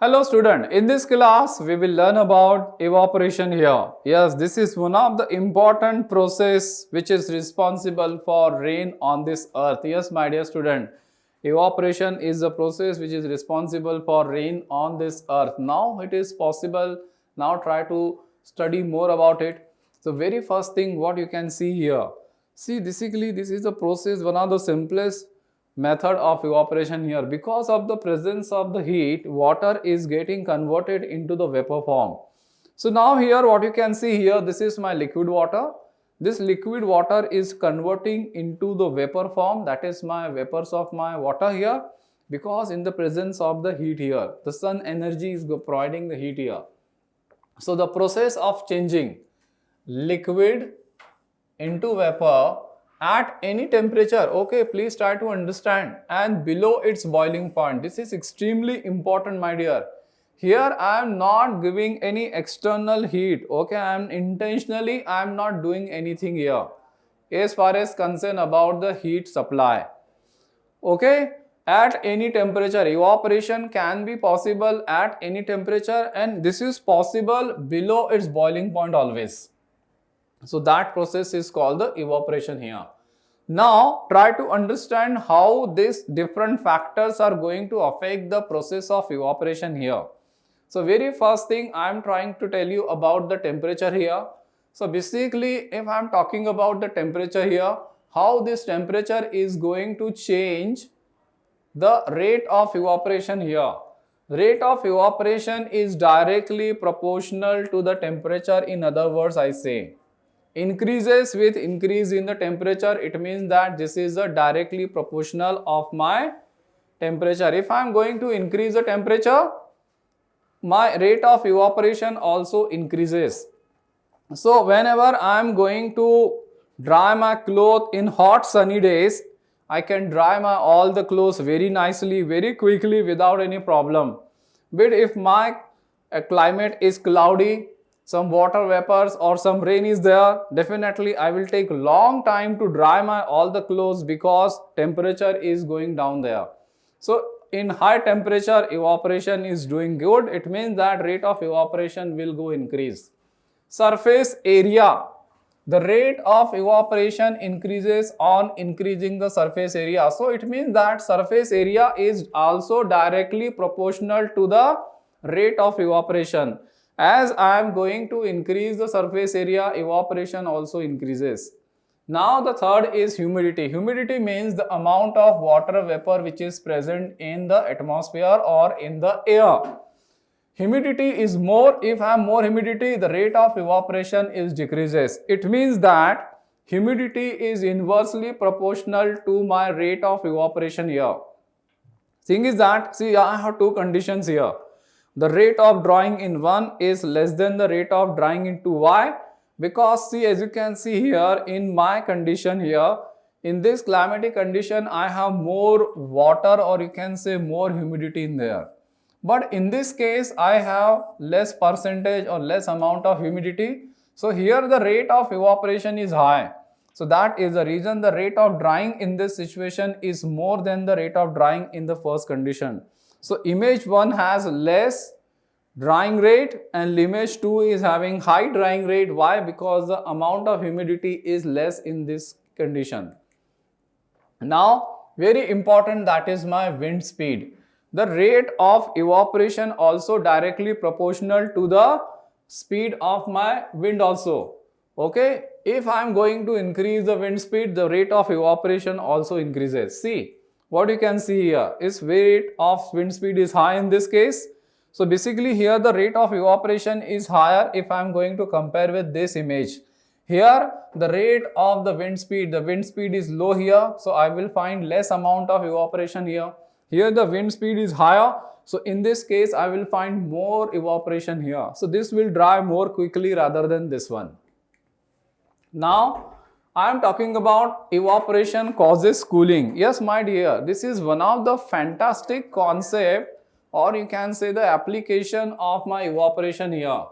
Hello student, in this class we will learn about evaporation here. Yes, this is one of the important process which is responsible for rain on this earth. Yes, my dear student, evaporation is the process which is responsible for rain on this earth. Now it is possible, now try to study more about it. So very first thing what you can see here, see basically this is the process, one of the simplest method of evaporation here. Because of the presence of the heat, water is getting converted into the vapor form. So now here what you can see here, this is my liquid water. This liquid water is converting into the vapor form, that is my vapors of my water here, because in the presence of the heat here, the sun energy is providing the heat here. So the process of changing liquid into vapor at any temperature, okay, please try to understand, and below its boiling point. This is extremely important, my dear. Here I am not giving any external heat, okay, I am not doing anything here as far as concern about the heat supply. Okay, at any temperature, evaporation can be possible at any temperature, and this is possible below its boiling point always. So that process is called the evaporation here. Now try to understand how these different factors are going to affect the process of evaporation here. So very first thing I am trying to tell you about the temperature here. So basically if I am talking about the temperature here, how this temperature is going to change the rate of evaporation here. Rate of evaporation is directly proportional to the temperature. In other words, I say increases with increase in the temperature, it means that this is a directly proportional of my temperature. If I am going to increase the temperature, my rate of evaporation also increases. So whenever I am going to dry my clothes in hot sunny days, I can dry my all the clothes very nicely, very quickly without any problem. But if my climate is cloudy, some water vapors or some rain is there, definitely I will take long time to dry my all the clothes because temperature is going down there. So in high temperature, evaporation is doing good. It means that rate of evaporation will go increase. Surface area, the rate of evaporation increases on increasing the surface area. So it means that surface area is also directly proportional to the rate of evaporation. As I am going to increase the surface area, evaporation also increases. Now the third is humidity. Humidity means the amount of water vapor which is present in the atmosphere or in the air. Humidity is more, if I have more humidity, the rate of evaporation is decreases. It means that humidity is inversely proportional to my rate of evaporation here. Thing is that, see, I have two conditions here. The rate of drying in one is less than the rate of drying in two. Why? Because see, as you can see here in my condition here, in this climatic condition, I have more water, or you can say more humidity in there. But in this case, I have less percentage or less amount of humidity. So here the rate of evaporation is high. So that is the reason the rate of drying in this situation is more than the rate of drying in the first condition. So image 1 has less drying rate and image 2 is having high drying rate. Why? Because the amount of humidity is less in this condition. Now very important, that is my wind speed. The rate of evaporation also directly proportional to the speed of my wind also. Okay, if I am going to increase the wind speed, the rate of evaporation also increases. See, what you can see here is rate of wind speed is high in this case. So basically here the rate of evaporation is higher if I am going to compare with this image. Here the rate of the wind speed is low here, so I will find less amount of evaporation here. Here the wind speed is higher, so in this case I will find more evaporation here. So this will dry more quickly rather than this one. Now I am talking about evaporation causes cooling. Yes, my dear, this is one of the fantastic concept, or you can say the application of my evaporation here.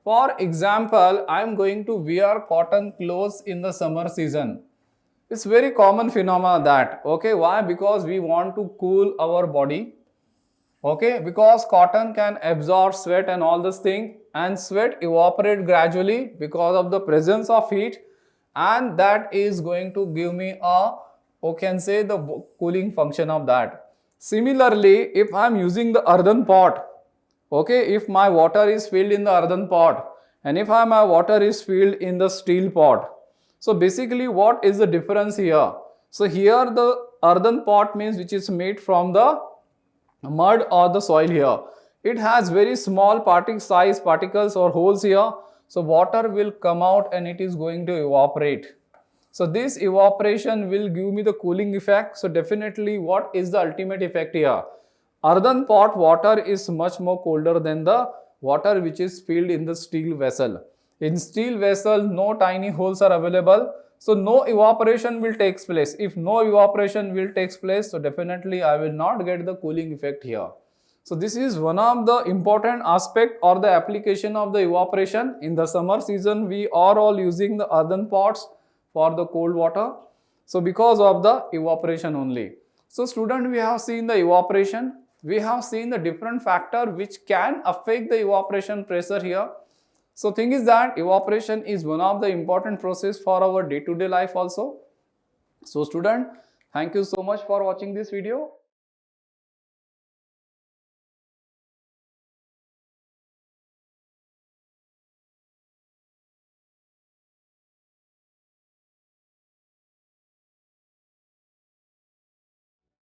For example, I am going to wear cotton clothes in the summer season. It's very common phenomena that, okay, why? Because we want to cool our body. Okay, because cotton can absorb sweat and all this thing, and sweat evaporate gradually because of the presence of heat, and that is going to give me a, you can say, the cooling function of that. Similarly, if I am using the earthen pot, okay, if my water is filled in the earthen pot and if my water is filled in the steel pot, so basically what is the difference here? So here the earthen pot means which is made from the mud or the soil here. It has very small size particles or holes here. So water will come out and it is going to evaporate. So this evaporation will give me the cooling effect. So definitely what is the ultimate effect here? Earthen pot water is much more colder than the water which is filled in the steel vessel. In steel vessel, no tiny holes are available. So no evaporation will take place. If no evaporation will take place, so definitely I will not get the cooling effect here. So this is one of the important aspect or the application of the evaporation. In the summer season, we are all using the earthen pots for the cold water. So because of the evaporation only. So student, we have seen the evaporation. We have seen the different factor which can affect the evaporation pressure here. So thing is that evaporation is one of the important process for our day-to-day life also. So student, thank you so much for watching this video.